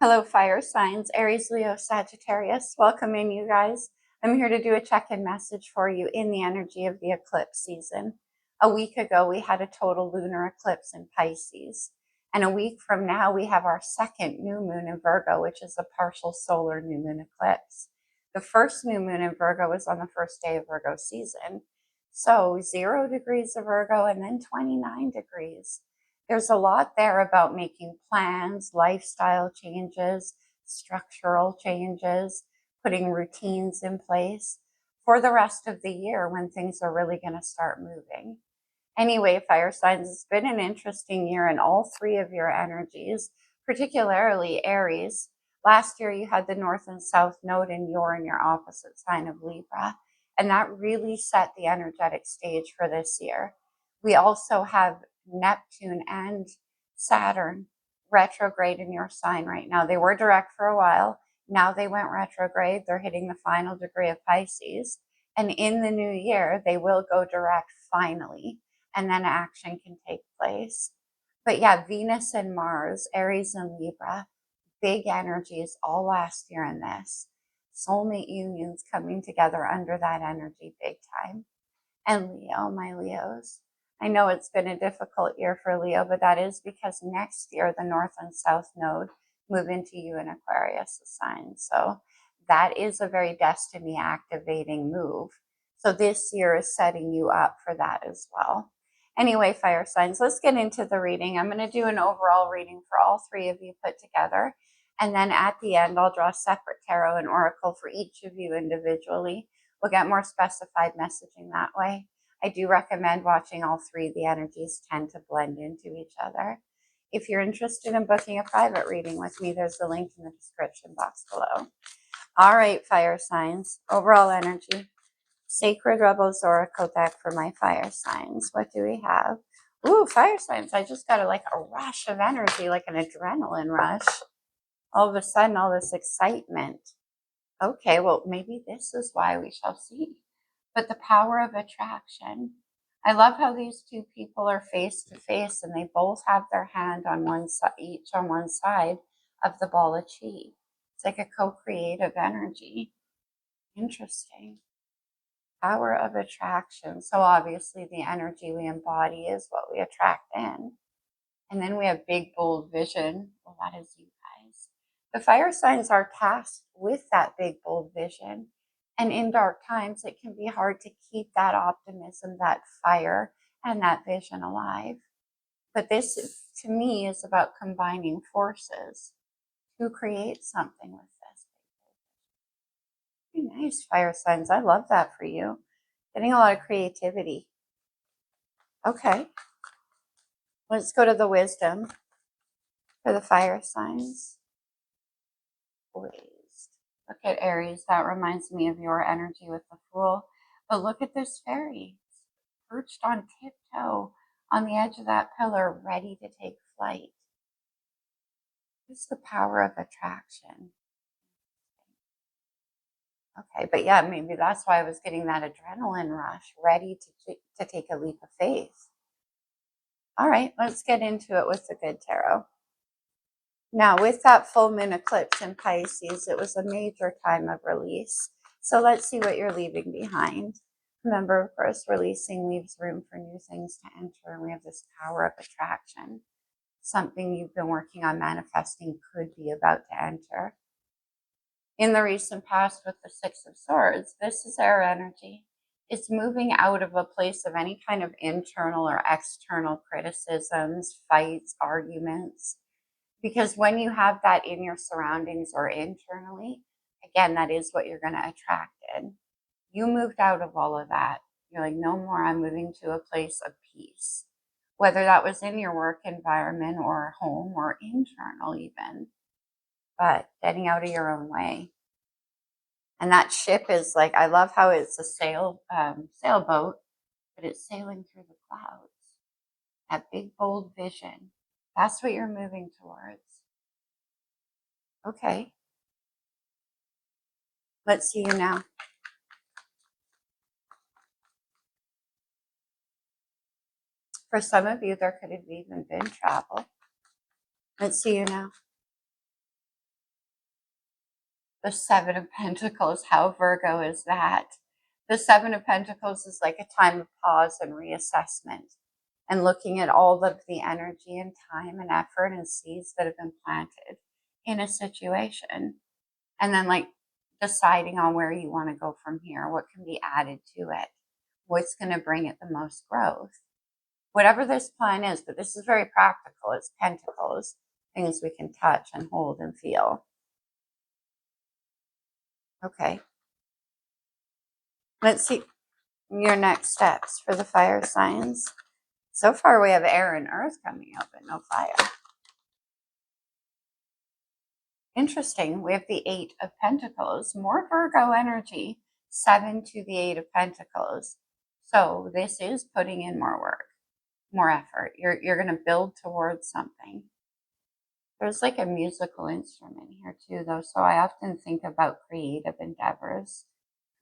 Hello, fire signs, Aries, Leo, Sagittarius. Welcome in, you guys. I'm here to do a check-in message for you in the energy of the eclipse season. A week ago, we had a total lunar eclipse in Pisces. And a week from now, we have our second new moon in Virgo, which is a partial solar new moon eclipse. The first new moon in Virgo was on the first day of Virgo season. So 0 degrees of Virgo and then 29 degrees. There's a lot there about making plans, lifestyle changes, structural changes, putting routines in place for the rest of the year when things are really going to start moving. Anyway, fire signs, it's been an interesting year in all three of your energies, particularly Aries. Last year, you had the North and South node in your opposite sign of Libra, and that really set the energetic stage for this year. We also have Neptune and Saturn retrograde in your sign right now. They were direct for a while. Now they went retrograde. They're hitting the final degree of Pisces. And in the new year, they will go direct finally, and then action can take place. But yeah, Venus and Mars, Aries and Libra, big energies all last year in this. Soulmate unions coming together under that energy big time. And Leo, my Leos. I know it's been a difficult year for Leo, but that is because next year the North and South node move into you in Aquarius sign. So that is a very destiny activating move. So this year is setting you up for that as well. Anyway, fire signs, let's get into the reading. I'm going to do an overall reading for all three of you put together. And then at the end, I'll draw a separate tarot and oracle for each of you individually. We'll get more specified messaging that way. I do recommend watching all three. The energies tend to blend into each other. If you're interested in booking a private reading with me, there's a link in the description box below. All right, fire signs, overall energy. Sacred Rebels Oracle deck for my fire signs. What do we have? Ooh, fire signs. I just got a rush of energy, like an adrenaline rush. All of a sudden, all this excitement. Okay, well, maybe this is why, we shall see. But the power of attraction. I love how these two people are face to face and they both have their hand on one side, each on one side of the ball of chi. It's like a co-creative energy. Interesting. Power of attraction. So obviously the energy we embody is what we attract in. And then we have big, bold vision. Well, that is you guys. The fire signs are tasked with that big, bold vision. And in dark times, it can be hard to keep that optimism, that fire, and that vision alive. But this, to me, is about combining forces to create something with this. Very nice, fire signs. I love that for you. Getting a lot of creativity. Okay. Let's go to the wisdom for the fire signs. Poised. Look at Aries. That reminds me of your energy with the Fool. But look at this fairy, perched on tiptoe on the edge of that pillar, ready to take flight. It's the power of attraction. Okay, but yeah, maybe that's why I was getting that adrenaline rush, ready to take a leap of faith. All right, let's get into it with the good tarot. Now, with that full moon eclipse in Pisces, it was a major time of release. So let's see what you're leaving behind. Remember, of course, releasing leaves room for new things to enter, and we have this power of attraction. Something you've been working on manifesting could be about to enter. In the recent past with the Six of Swords, this is air energy. It's moving out of a place of any kind of internal or external criticisms, fights, arguments. Because when you have that in your surroundings or internally, again, that is what you're going to attract in. You moved out of all of that. You're like, no more, I'm moving to a place of peace. Whether that was in your work environment or home or internal even. But getting out of your own way. And that ship is like, I love how it's a sailboat, but it's sailing through the clouds. That big, bold vision. That's what you're moving towards. Okay. Let's see you now. For some of you, there could have even been travel. Let's see you now. The Seven of Pentacles, how Virgo is that? The Seven of Pentacles is like a time of pause and reassessment and looking at all of the energy and time and effort and seeds that have been planted in a situation. And then like deciding on where you want to go from here, what can be added to it, what's going to bring it the most growth. Whatever this plan is, but this is very practical. It's pentacles, things we can touch and hold and feel. Okay. Let's see your next steps for the fire signs. So far we have air and earth coming out, but no fire. Interesting. We have the Eight of Pentacles, more Virgo energy, 7 to the Eight of Pentacles. So this is putting in more work, more effort. You're going to build towards something. There's like a musical instrument here too, though. So I often think about creative endeavors,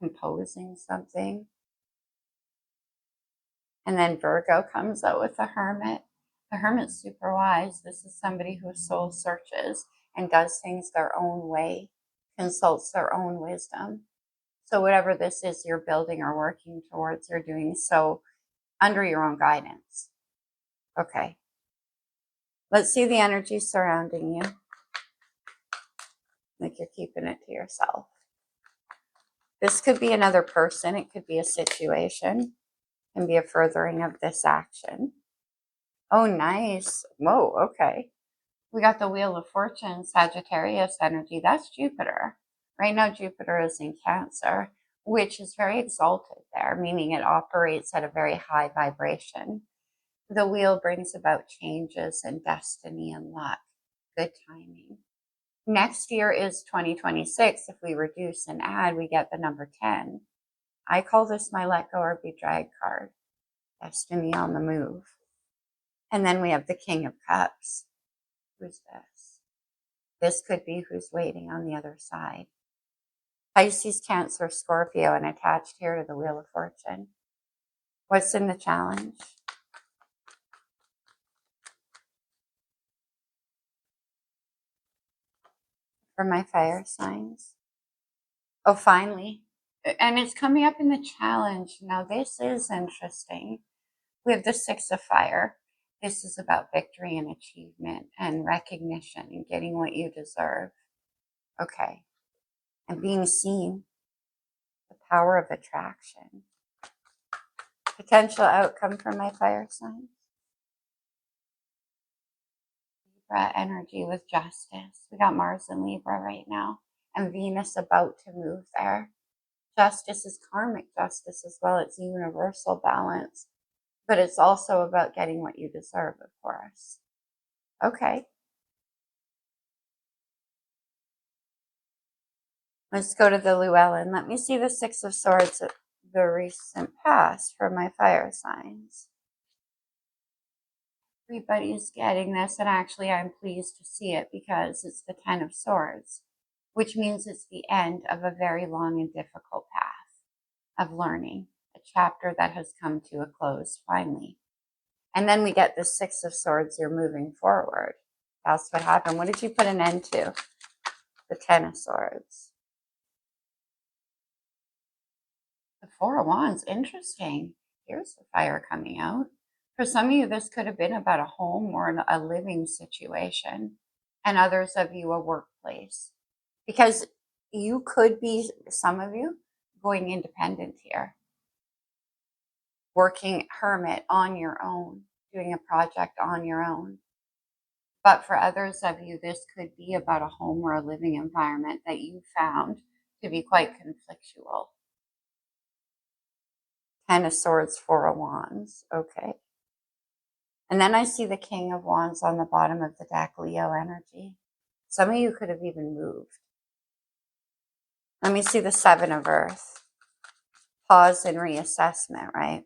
composing something. And then Virgo comes out with the Hermit. The Hermit's super wise. This is somebody who soul searches and does things their own way, consults their own wisdom. So whatever this is you're building or working towards, you're doing so under your own guidance. Okay. Let's see the energy surrounding you. Like you're keeping it to yourself. This could be another person. It could be a situation. It can be a furthering of this action. Oh, nice. Whoa, okay. We got the Wheel of Fortune, Sagittarius energy. That's Jupiter. Right now, Jupiter is in Cancer, which is very exalted there, meaning it operates at a very high vibration. The wheel brings about changes and destiny and luck. Good timing. Next year is 2026. If we reduce and add, we get the number 10. I call this my let go or be dragged card. Destiny on the move. And then we have the King of Cups. Who's this? This could be who's waiting on the other side. Pisces, Cancer, Scorpio, and attached here to the Wheel of Fortune. What's in the challenge? For my fire signs. Oh, finally. And it's coming up in the challenge. Now, this is interesting. We have the Six of Fire. This is about victory and achievement and recognition and getting what you deserve. Okay. And being seen. The power of attraction. Potential outcome for my fire signs. Libra energy with justice. We got Mars in Libra right now. And Venus about to move there. Justice is karmic justice as well. It's universal balance. But it's also about getting what you deserve, of course. Okay. Let's go to the Llewellyn. Let me see the Six of Swords at the recent past for my fire signs. Everybody's getting this, and actually I'm pleased to see it because it's the Ten of Swords, which means it's the end of a very long and difficult path of learning, a chapter that has come to a close finally. And then we get the Six of Swords, you're moving forward. That's what happened. What did you put an end to? The Ten of Swords. The Four of Wands, interesting. Here's the fire coming out. For some of you, this could have been about a home or a living situation, and others of you, a workplace. Because you could be, some of you, going independent here. Working hermit on your own, doing a project on your own. But for others of you, this could be about a home or a living environment that you found to be quite conflictual. Ten of Swords, Four of Wands. Okay. And then I see the King of Wands on the bottom of the deck, Leo energy. Some of you could have even moved. Let me see the Seven of Earth. Pause and reassessment, right?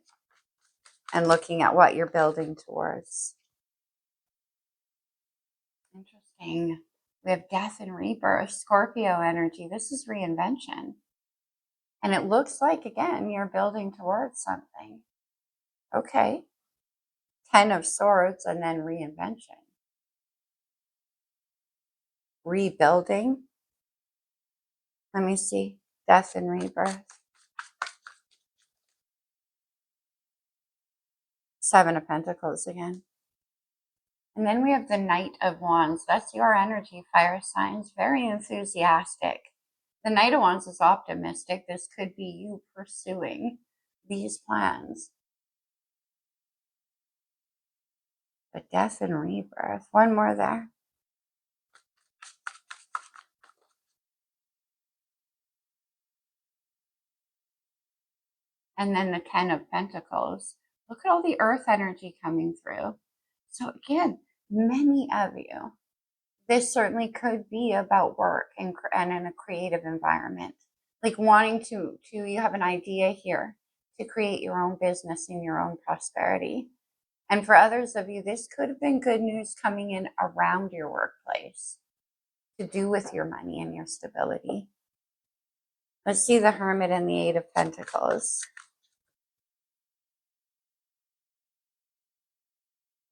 And looking at what you're building towards. Interesting. We have death and rebirth, Scorpio energy. This is reinvention. And it looks like, again, you're building towards something. Okay. Ten of Swords and then reinvention. Rebuilding. Let me see. Death and rebirth. Seven of Pentacles again. And then we have the Knight of Wands. That's your energy, fire signs. Very enthusiastic. The Knight of Wands is optimistic. This could be you pursuing these plans. But death and rebirth. One more there. And then the Ten of Pentacles. Look at all the earth energy coming through. So again, many of you, this certainly could be about work and in a creative environment. Like wanting to you have an idea here to create your own business and your own prosperity. And for others of you, this could have been good news coming in around your workplace to do with your money and your stability. Let's see the Hermit and the Eight of Pentacles.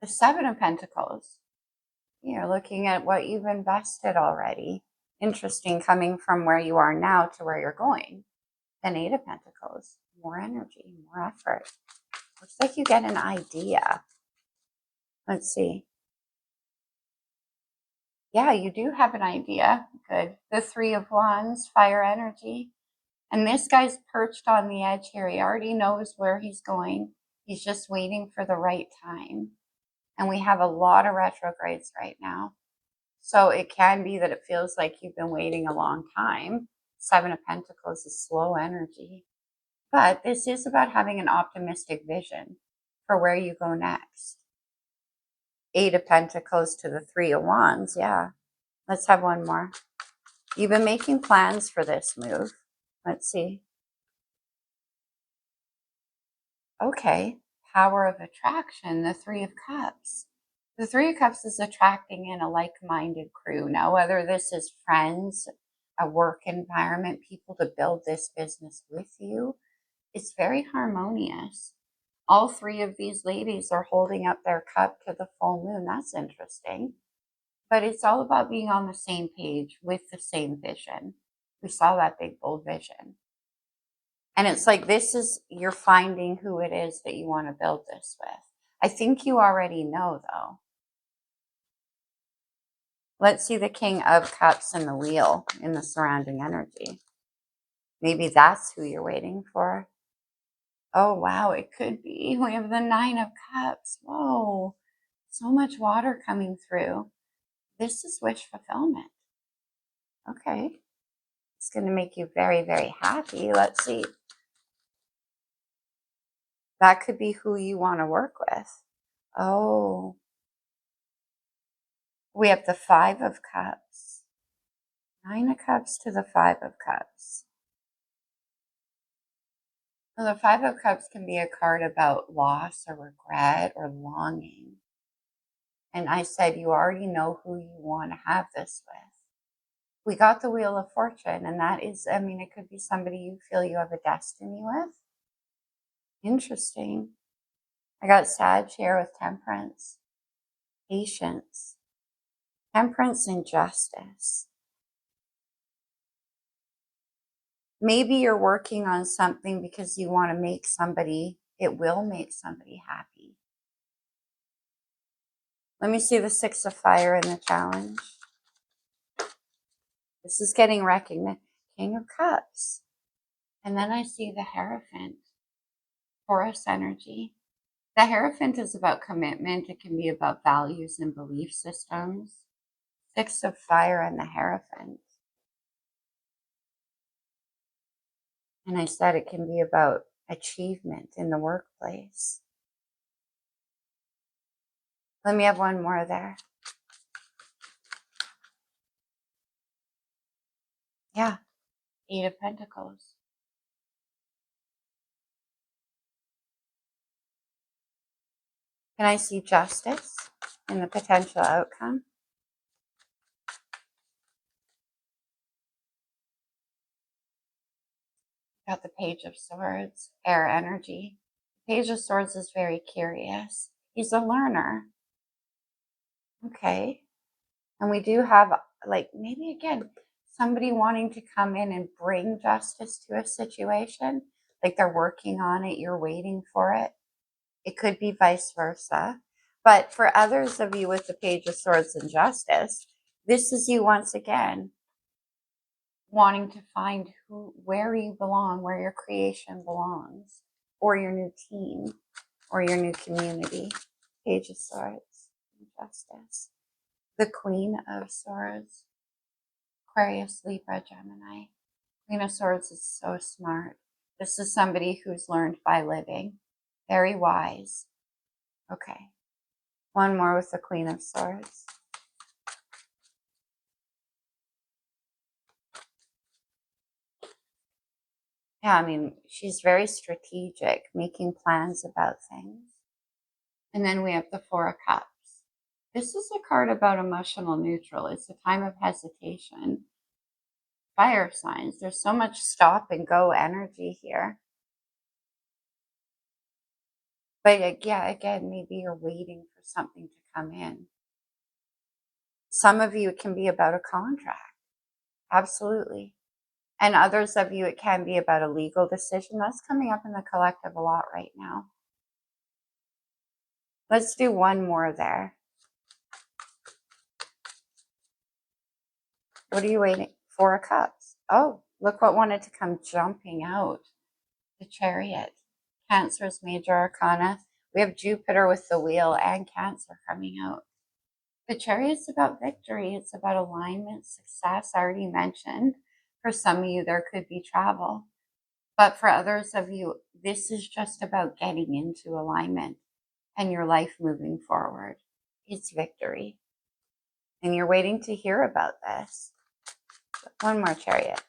The Seven of Pentacles. You're looking at what you've invested already. Interesting, coming from where you are now to where you're going. Then Eight of Pentacles. More energy, more effort. Looks like you get an idea. Let's see. Yeah, you do have an idea. Good. The Three of Wands, fire energy. And this guy's perched on the edge here. He already knows where he's going. He's just waiting for the right time. And we have a lot of retrogrades right now. So it can be that it feels like you've been waiting a long time. Seven of Pentacles is slow energy. But this is about having an optimistic vision for where you go next. Eight of Pentacles to the Three of Wands. Yeah. Let's have one more. You've been making plans for this move. Let's see. Okay. Power of attraction, the Three of Cups. The Three of Cups is attracting in a like-minded crew. Now, whether this is friends, a work environment, people to build this business with you, it's very harmonious. All three of these ladies are holding up their cup to the full moon. That's interesting. But it's all about being on the same page with the same vision. We saw that big, bold vision. And it's like this is, you're finding who it is that you want to build this with. I think you already know, though. Let's see the King of Cups and the Wheel in the surrounding energy. Maybe that's who you're waiting for. Oh, wow, it could be. We have the Nine of Cups. Whoa, so much water coming through. This is wish fulfillment. Okay. It's going to make you very, very happy. Let's see. That could be who you want to work with. Oh. We have the Five of Cups. Nine of Cups to the Five of Cups. Well, the Five of Cups can be a card about loss or regret or longing. And I said, you already know who you want to have this with. We got the Wheel of Fortune, and that is, I mean, it could be somebody you feel you have a destiny with. Interesting. I got Sag here with Temperance, patience, temperance and justice. Maybe you're working on something because you want to make somebody, it will make somebody happy. Let me see the Six of Fire in the challenge. This is getting recognized. King of Cups. And then I see the Hierophant, Taurus energy. The Hierophant is about commitment. It can be about values and belief systems. Six of Fire and the Hierophant. And I said it can be about achievement in the workplace. Let me have one more there. Yeah, Eight of Pentacles. Can I see justice in the potential outcome? Got the Page of Swords, air energy. The Page of Swords is very curious. He's a learner. Okay. And we do have, like, maybe again, somebody wanting to come in and bring justice to a situation, like they're working on it, you're waiting for it. It could be vice versa. But for others of you with the Page of Swords and Justice, this is you once again wanting to find where you belong, where your creation belongs, or your new team, or your new community. Page of Swords and Justice. The Queen of Swords. Aquarius, Libra, Gemini. Queen of Swords is so smart. This is somebody who's learned by living. Very wise. Okay. One more with the Queen of Swords. Yeah, I mean, she's very strategic, making plans about things. And then we have the Four of Cups. This is a card about emotional neutral. It's a time of hesitation. Fire signs. There's so much stop and go energy here. But yeah, again, maybe you're waiting for something to come in. Some of you, it can be about a contract. Absolutely. And others of you, it can be about a legal decision. That's coming up in the collective a lot right now. Let's do one more there. What are you waiting for? Four of Cups. Oh, look what wanted to come jumping out. The Chariot. Cancer's major arcana. We have Jupiter with the wheel and Cancer coming out. The Chariot's about victory. It's about alignment, success. I already mentioned. For some of you, there could be travel. But for others of you, this is just about getting into alignment and your life moving forward. It's victory. And you're waiting to hear about this. One more Chariot.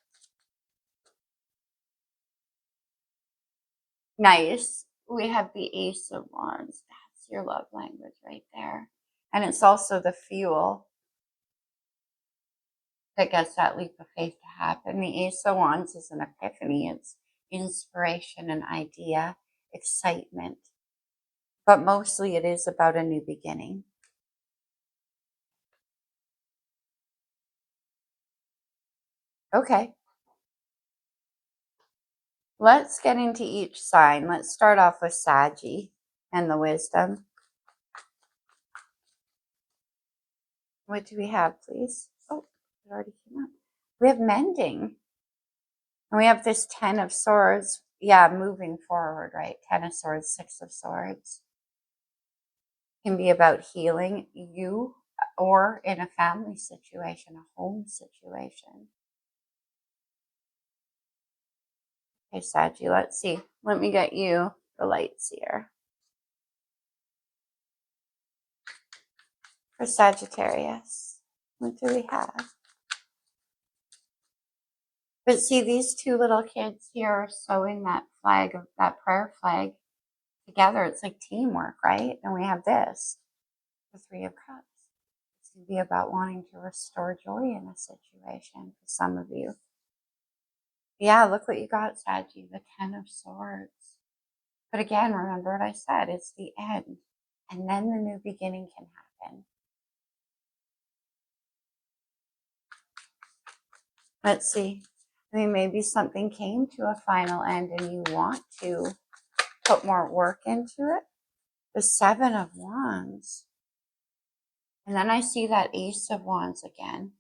Nice. We have the Ace of Wands. That's your love language right there. And it's also the fuel that gets that leap of faith to happen. The Ace of Wands is an epiphany. It's inspiration, an idea, excitement. But mostly it is about a new beginning. Okay. Let's get into each sign. Let's start off with Saggy and the wisdom. What do we have, please? Oh, it already came up. We have mending. And we have this 10 of Swords. Yeah, moving forward, right? 10 of Swords, 6 of Swords. Can be about healing you or in a family situation, a home situation. Okay, Saggy, let's see. Let me get you the lights here. For Sagittarius, what do we have? But see, these two little kids here are sewing that flag, of that prayer flag together. It's like teamwork, right? And we have this, the Three of Cups. It's going to be about wanting to restore joy in a situation for some of you. Yeah, look what you got, Saggy, the 10 of Swords. But again, remember what I said, it's the end. And then the new beginning can happen. Let's see. I mean, maybe something came to a final end and you want to put more work into it. The 7 of Wands. And then I see that Ace of Wands again.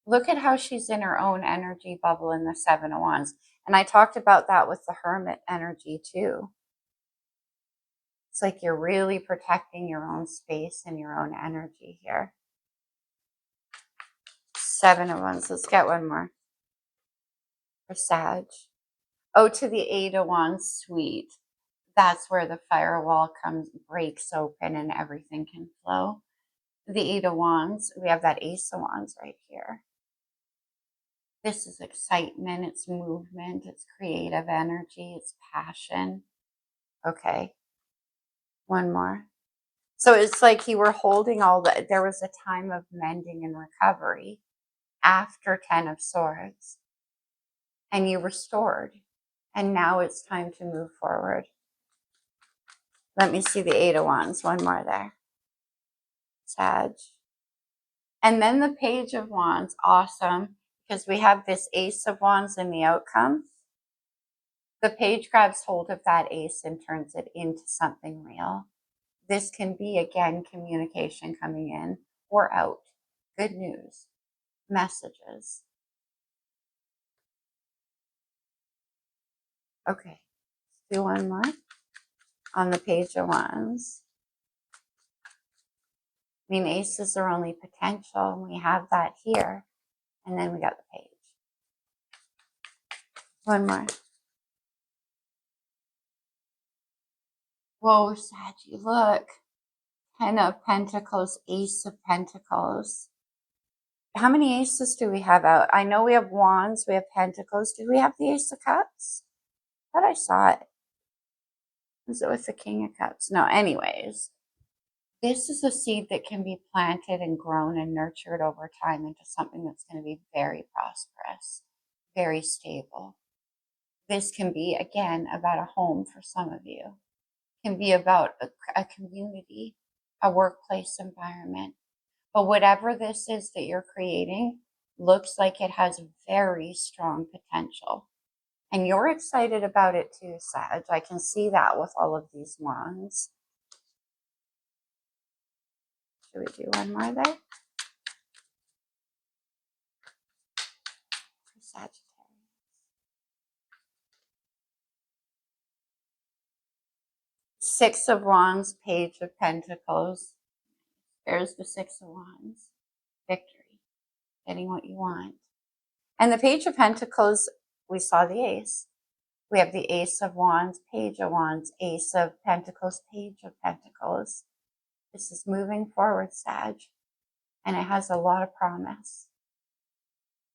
Look at how she's in her own energy bubble in the 7 of Wands. And I talked about that with the Hermit energy too. It's like you're really protecting your own space and your own energy here. 7 of Wands. Let's get one more. For Sag. Oh, to the 8 of Wands. Sweet. That's where the firewall breaks open and everything can flow. The 8 of Wands. We have that Ace of Wands right here. This is excitement, it's movement, it's creative energy, it's passion. Okay, one more. So it's like you were holding there was a time of mending and recovery after 10 of Swords. And you restored. And now it's time to move forward. Let me see the 8 of Wands. One more there. Sag. And then the Page of Wands. Awesome. because we have this Ace of Wands in the outcome. The page grabs hold of that ace and turns it into something real. This can be, again, communication coming in or out. Good news, messages. Okay, let's do one more on the Page of Wands. I mean, aces are only potential, and we have that here. And then we got the page. One more. Whoa, Saggy, look. 10 of Pentacles, Ace of Pentacles. How many aces do we have out? I know we have Wands, we have Pentacles. Did we have the Ace of Cups? I thought I saw it. Was it with the King of Cups? No, anyways. This is a seed that can be planted and grown and nurtured over time into something that's going to be very prosperous, very stable. This can be, again, about a home for some of you. It can be about a community, a workplace environment. But whatever this is that you're creating looks like it has very strong potential. And you're excited about it too, Sag. I can see that with all of these wands. Should we do one more there? For Sagittarius. Six of Wands, Page of Pentacles. There's the Six of Wands. Victory. Getting what you want. And the Page of Pentacles, we saw the Ace. We have the Ace of Wands, Page of Wands, Ace of Pentacles, Page of Pentacles. This is moving forward, Sag, and it has a lot of promise.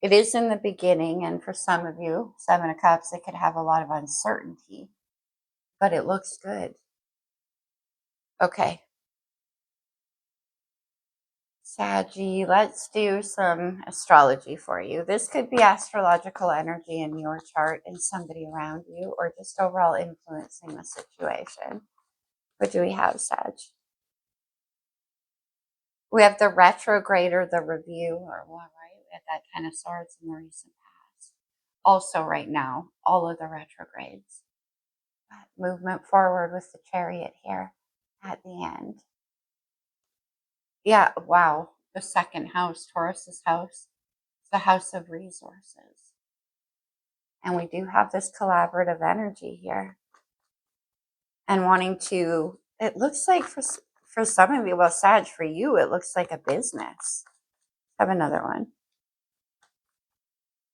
It is in the beginning, and for some of you, Seven of Cups, it could have a lot of uncertainty, but it looks good. Okay. Saggy, let's do some astrology for you. This could be astrological energy in your chart and somebody around you, or just overall influencing the situation. What do we have, Sag? We have the retrograde or the review, or what, right? We have that Ten of Swords in the recent past. Also, right now, all of the retrogrades. Movement forward with the Chariot here at the end. Yeah, wow. The second house, Taurus's house, it's the house of resources. And we do have this collaborative energy here. And wanting to, it looks like for some of you, well, Sag, for you, it looks like a business. I have another one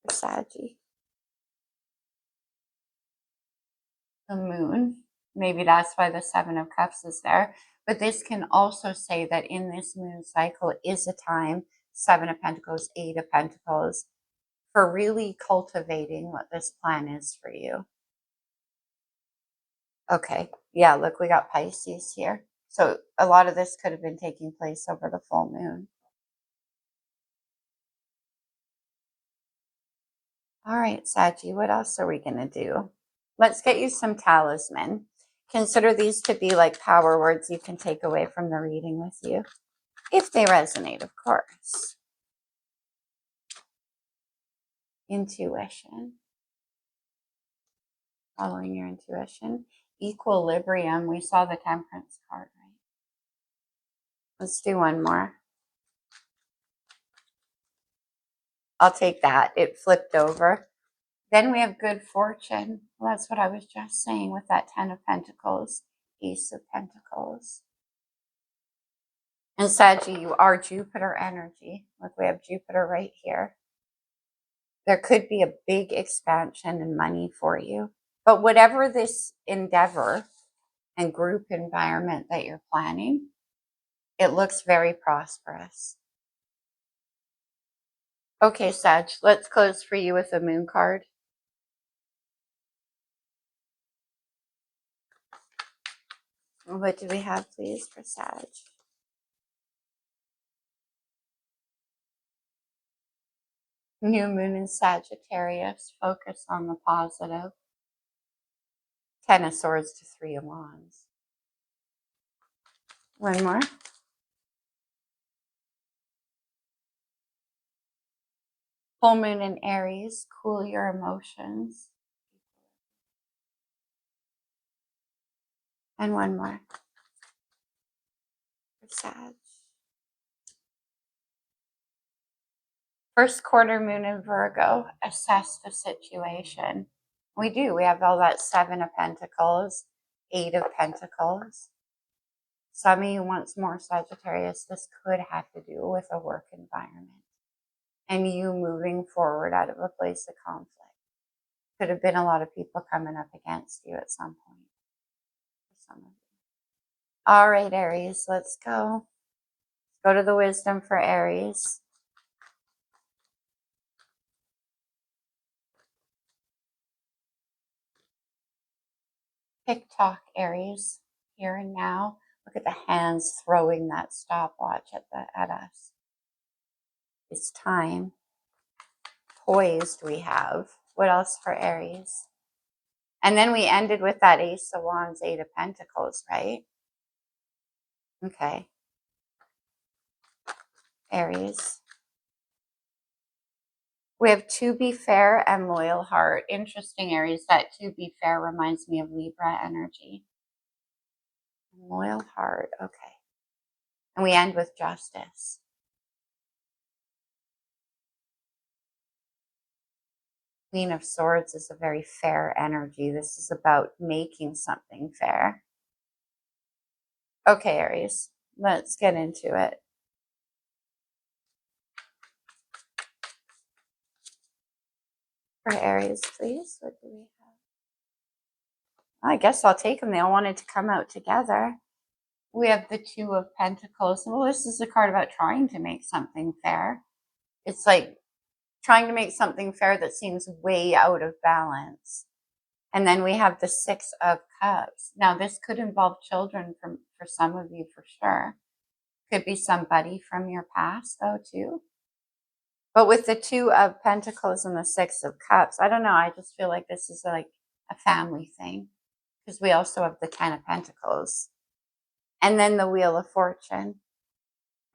for Saggy. The Moon. Maybe that's why the Seven of Cups is there. But this can also say that in this moon cycle is a time, Seven of Pentacles, Eight of Pentacles, for really cultivating what this plan is for you. Okay. Yeah, look, we got Pisces here. So a lot of this could have been taking place over the full moon. All right, Saggy, what else are we going to do? Let's get you some talisman. Consider these to be like power words you can take away from the reading with you, if they resonate, of course. Intuition. Following your intuition. Equilibrium. We saw the Temperance card, right? Let's do one more. I'll take that. It flipped over. Then we have good fortune. Well, that's what I was just saying with that Ten of Pentacles, Ace of Pentacles. And Saggy, you are Jupiter energy. Look, we have Jupiter right here. There could be a big expansion in money for you. But whatever this endeavor and group environment that you're planning, it looks very prosperous. Okay, Sag, let's close for you with a moon card. What do we have, please, for Sag? New moon in Sagittarius. Focus on the positive. Ten of Swords to Three of Wands. One more. Full moon in Aries, cool your emotions. And one more for Sag. First quarter moon in Virgo, assess the situation. We do. We have all that 7 of Pentacles, 8 of Pentacles. Some of you wants more Sagittarius. This could have to do with a work environment and you moving forward out of a place of conflict. Could have been a lot of people coming up against you at some point. For some of you. All right, Aries, let's go. Go to the wisdom for Aries. TikTok, Aries, here and now. Look at the hands throwing that stopwatch at us. It's time. Poised we have. What else for Aries? And then we ended with that Ace of Wands, 8 of Pentacles, right? Okay. Aries. We have to be fair and loyal heart. Interesting, Aries. That to be fair reminds me of Libra energy. Loyal heart. Okay. And we end with justice. Queen of Swords is a very fair energy. This is about making something fair. Okay, Aries, let's get into it. For Aries, please, what do we have? I guess I'll take them. They all wanted to come out together. We have the 2 of Pentacles. Well, this is a card about trying to make something fair. It's like trying to make something fair that seems way out of balance. And then we have the 6 of Cups. Now, this could involve children for some of you for sure. Could be somebody from your past, though, too. But with the 2 of Pentacles and the 6 of Cups, I don't know. I just feel like this is like a family thing. Because we also have the 10 of Pentacles. And then the Wheel of Fortune.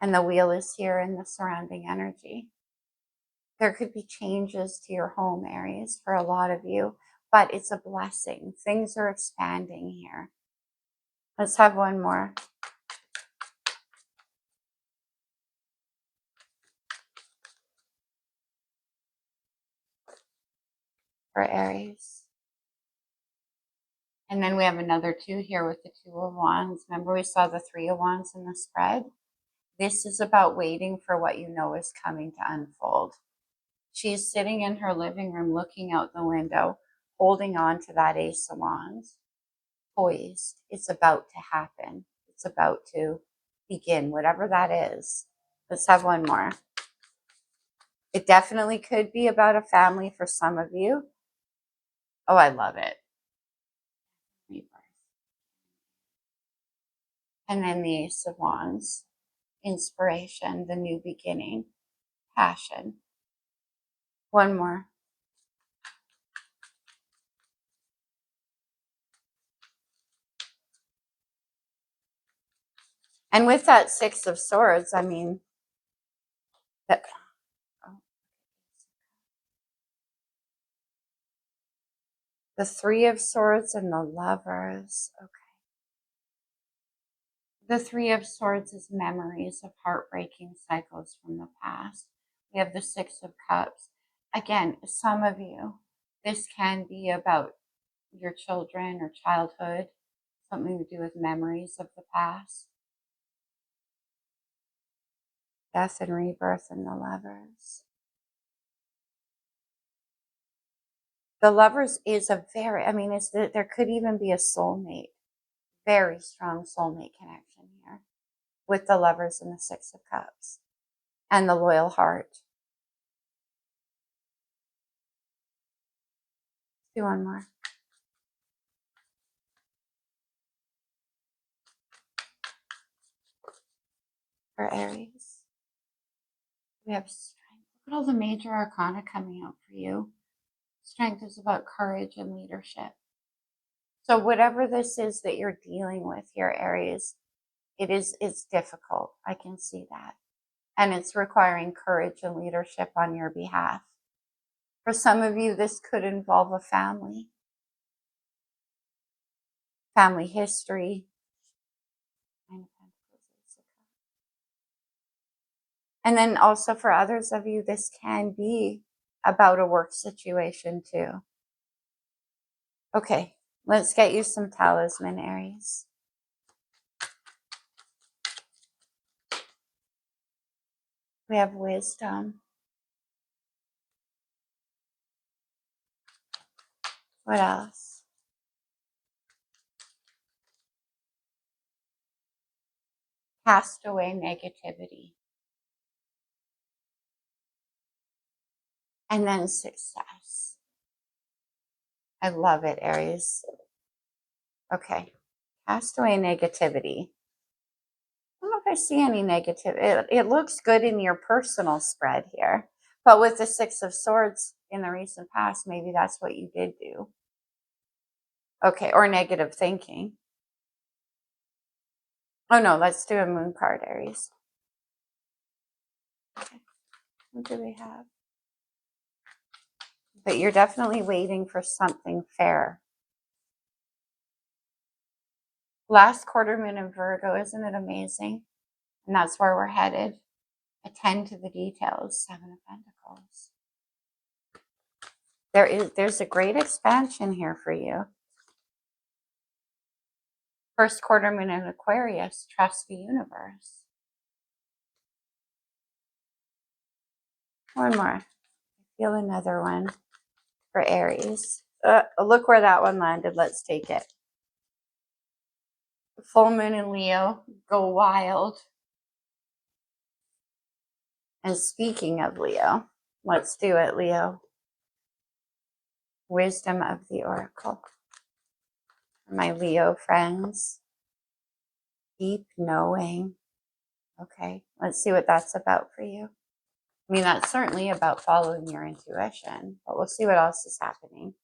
And the wheel is here in the surrounding energy. There could be changes to your home, Aries, for a lot of you. But it's a blessing. Things are expanding here. Let's have one more. For Aries. And then we have another 2 here with the 2 of Wands. Remember we saw the 3 of Wands in the spread? This is about waiting for what you know is coming to unfold. She's sitting in her living room looking out the window, holding on to that Ace of Wands. Poised. It's about to happen. It's about to begin, whatever that is. Let's have one more. It definitely could be about a family for some of you. Oh, I love it. And then the Ace of Wands. Inspiration, the new beginning, passion. One more. And with that 6 of Swords, I mean, the 3 of Swords and the Lovers. Okay. The 3 of Swords is memories of heartbreaking cycles from the past. We have the 6 of Cups. Again, some of you, this can be about your children or childhood, something to do with memories of the past. Death and rebirth and the Lovers. The Lovers is a very, I mean, there could even be a soulmate, very strong soulmate connection here with the Lovers and the 6 of Cups and the loyal heart. Do one more. For Aries. We have strength. Look at all the major arcana coming out for you. Strength is about courage and leadership. So whatever this is that you're dealing with here, Aries, it's difficult. I can see that. And it's requiring courage and leadership on your behalf. For some of you, this could involve a family history. And then also for others of you, this can be about a work situation too. Okay, let's get you some talisman, Aries. We have wisdom. What else? Cast away negativity. And then success. I love it, Aries. Okay. Cast away negativity. I don't know if I see any negative. It looks good in your personal spread here. But with the Six of Swords in the recent past, maybe that's what you did do. Okay. Or negative thinking. Oh, no. Let's do a moon card, Aries. Okay. What do we have? But you're definitely waiting for something fair. Last quarter moon in Virgo, isn't it amazing? And that's where we're headed. Attend to the details. Seven of Pentacles. There's a great expansion here for you. First quarter moon in Aquarius. Trust the universe. One more. Feel another one for Aries. Look where that one landed. Let's take it. Full moon in Leo. Go wild. And speaking of Leo, let's do it, Leo. Wisdom of the Oracle. My Leo friends. Deep knowing. Okay, let's see what that's about for you. I mean, that's certainly about following your intuition, but we'll see what else is happening.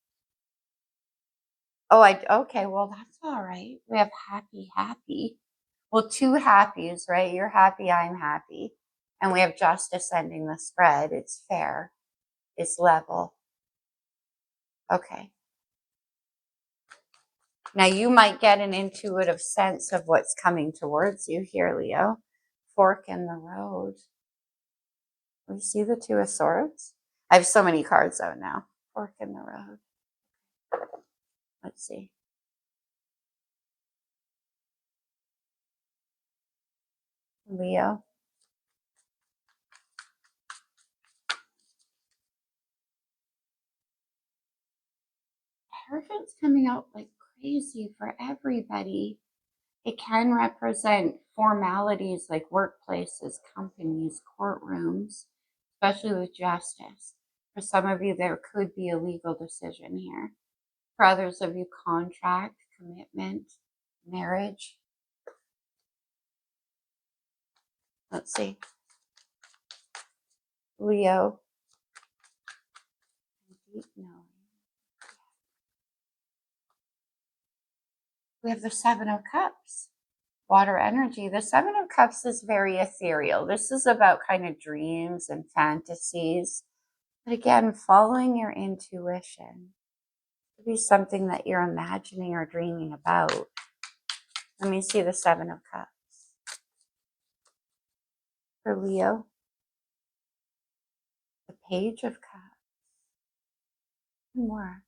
Oh, okay, well, that's all right. We have happy. Well, two happies, right? You're happy, I'm happy. And we have justice ending the spread. It's fair. It's level. Okay. Now, you might get an intuitive sense of what's coming towards you here, Leo. Fork in the road. We see the Two of Swords. I have so many cards out now. Fork in the road. Let's see. Leo. Hierophant's coming out like crazy for everybody. It can represent formalities like workplaces, companies, courtrooms, especially with justice. For some of you, there could be a legal decision here. For others of you, contract, commitment, marriage. Let's see. Leo. Deep knowing. We have the Seven of Cups. Water energy. The Seven of Cups is very ethereal. This is about kind of dreams and fantasies. But again, following your intuition. Could be something that you're imagining or dreaming about. Let me see the Seven of Cups. For Leo, the Page of Cups. One more.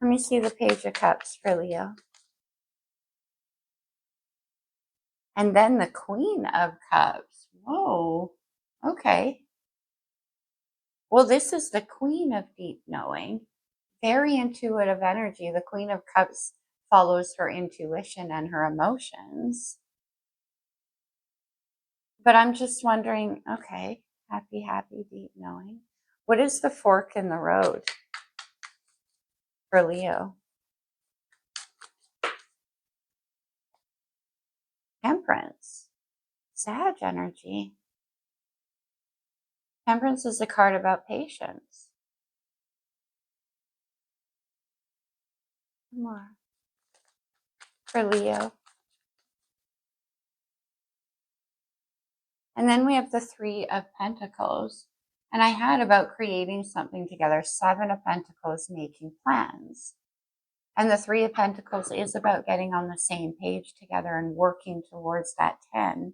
Let me see the Page of Cups for Leo. And then the Queen of Cups. Whoa. Okay. Well, this is the Queen of deep knowing. Very intuitive energy. The Queen of Cups follows her intuition and her emotions. But I'm just wondering, okay, happy, deep knowing. What is the fork in the road for Leo? Temperance. Sag energy. Temperance is a card about patience. More. For Leo. And then we have the Three of Pentacles. And I had about creating something together, Seven of Pentacles, making plans. And the Three of Pentacles is about getting on the same page together and working towards that 10.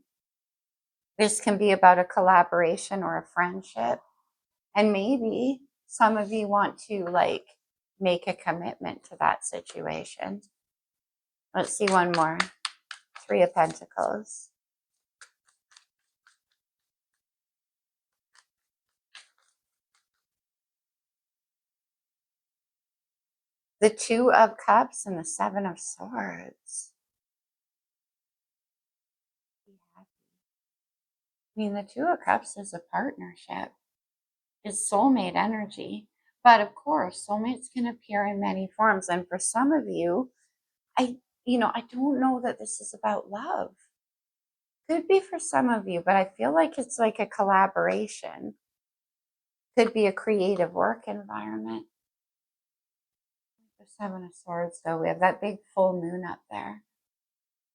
This can be about a collaboration or a friendship. And maybe some of you want to like make a commitment to that situation. Let's see one more. Three of Pentacles. The Two of Cups and the Seven of Swords. I mean, the Two of Cups is a partnership. It's soulmate energy. But of course, soulmates can appear in many forms. And for some of you, I don't know that this is about love. Could be for some of you, but I feel like it's like a collaboration. Could be a creative work environment. The Seven of Swords, though, we have that big full moon up there.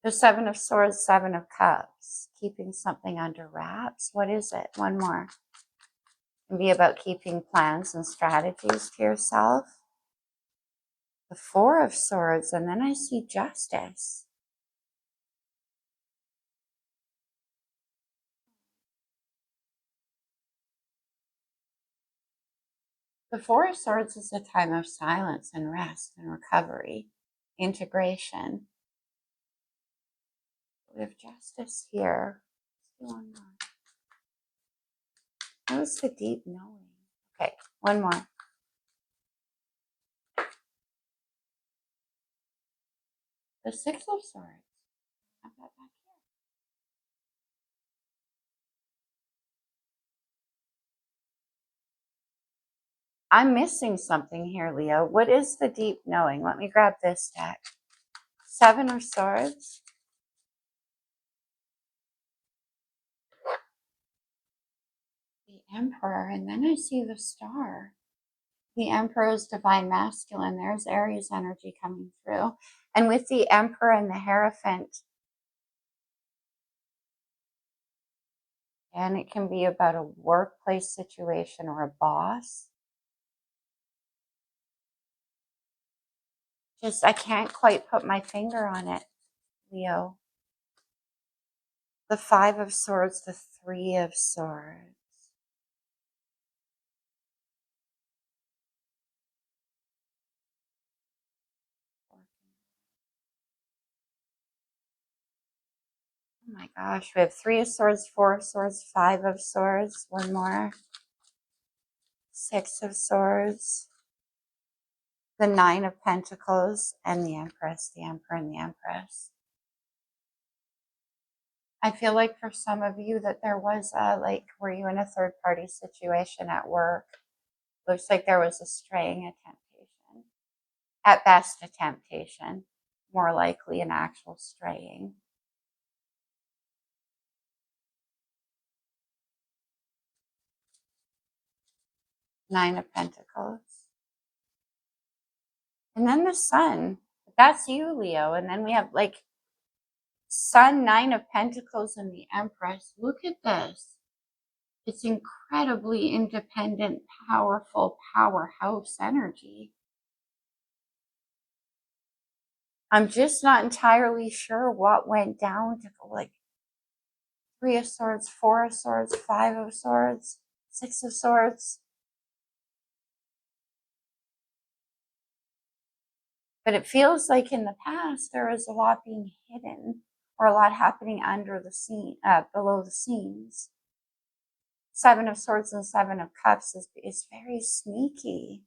The Seven of Swords, Seven of Cups, keeping something under wraps. What is it? One more. It can be about keeping plans and strategies to yourself. The Four of Swords, and then I see Justice. The Four of Swords is a time of silence and rest and recovery, integration. We have Justice here. Let's do one more. That was the deep knowing. Okay, one more. The Six of Swords. I've got that here. I'm missing something here, Leo. What is the deep knowing? Let me grab this deck. Seven of Swords. The Emperor, and then I see the Star. The Emperor is divine masculine. There's Aries energy coming through. And with the Emperor and the Hierophant, and it can be about a workplace situation or a boss. Just, I can't quite put my finger on it, Leo. The Five of Swords, the Three of Swords. Oh my gosh, we have Three of Swords, Four of Swords, Five of Swords, one more. Six of Swords, the Nine of Pentacles, and the Empress, the Emperor and the Empress. I feel like for some of you that there was were you in a third party situation at work? Looks like there was a straying, a temptation. At best, a temptation. More likely an actual straying. Nine of Pentacles. And then the Sun. That's you, Leo. And then we have like Sun, Nine of Pentacles, and the Empress. Look at this. It's incredibly independent, powerful, powerhouse energy. I'm just not entirely sure what went down to go like Three of Swords, Four of Swords, Five of Swords, Six of Swords. But it feels like in the past there was a lot being hidden or a lot happening under the scene, below the scenes. Seven of Swords and Seven of Cups is very sneaky.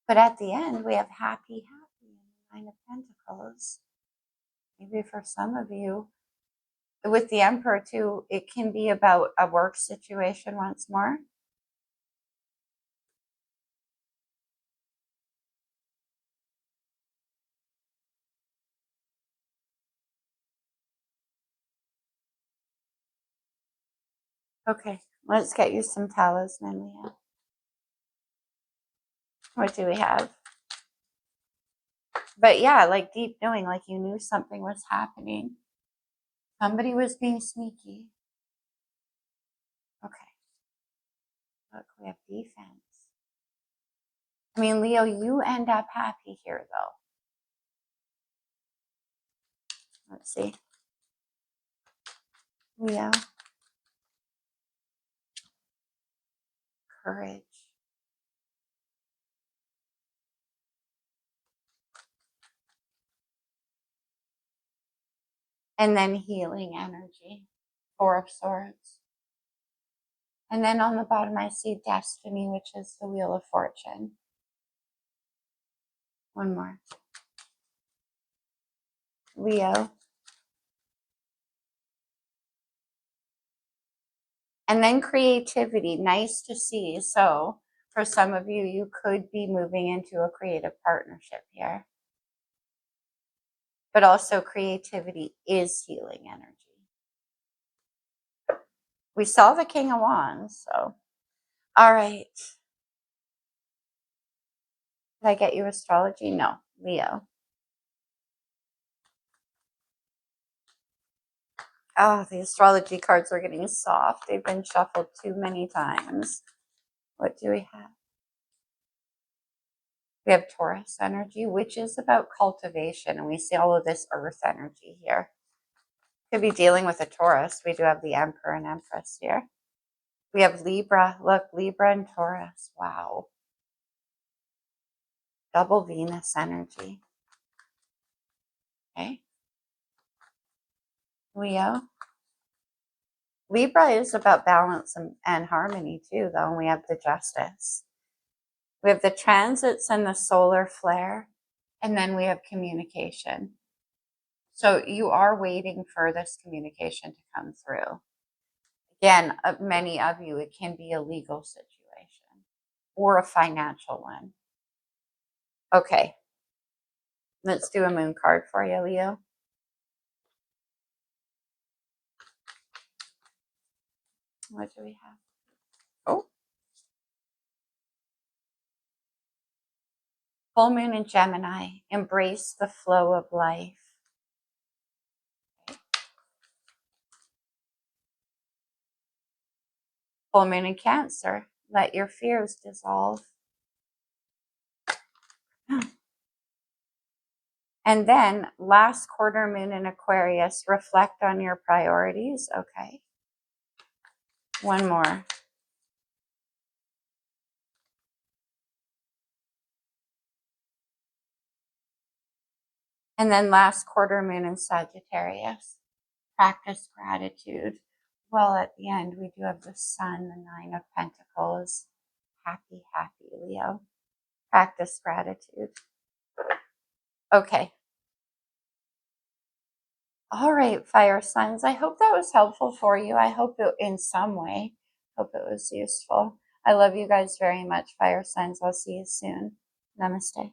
But at the end, we have happy, and the Nine of Pentacles. Maybe for some of you, with the Emperor too, it can be about a work situation once more. Okay, let's get you some talisman, Leah. What do we have? But yeah, like deep knowing, like you knew something was happening. Somebody was being sneaky. Okay. Look, we have defense. I mean, Leo, you end up happy here, though. Let's see. Leo. Courage. And then healing energy. Four of Swords. And then on the bottom, I see Destiny, which is the Wheel of Fortune. One more. Leo. And then creativity. Nice to see. So for some of you, you could be moving into a creative partnership here. But also creativity is healing energy. We saw the King of Wands, so. All right. Did I get you astrology? No, Leo. Oh, the astrology cards are getting soft. They've been shuffled too many times. What do we have? We have Taurus energy, which is about cultivation, and we see all of this earth energy here. Could be dealing with a Taurus. We do have the Emperor and Empress here. We have Libra. Look, Libra and Taurus. Wow. Double Venus energy. Okay. Leo. Libra is about balance and harmony too, though, and we have the Justice. We have the transits and the solar flare, and then we have communication. So you are waiting for this communication to come through. Again, many of you, it can be a legal situation or a financial one. Okay, let's do a moon card for you, Leo. What do we have? Oh. Full moon in Gemini. Embrace the flow of life. Full moon in Cancer. Let your fears dissolve. And then last quarter moon in Aquarius. Reflect on your priorities. Okay. One more. And then last quarter moon in Sagittarius. Practice gratitude. Well, at the end, we do have the Sun, the Nine of Pentacles. Happy, happy, Leo. Practice gratitude. Okay. All right, fire signs. I hope that was helpful for you. I hope it in some way. Hope it was useful. I love you guys very much, fire signs. I'll see you soon. Namaste.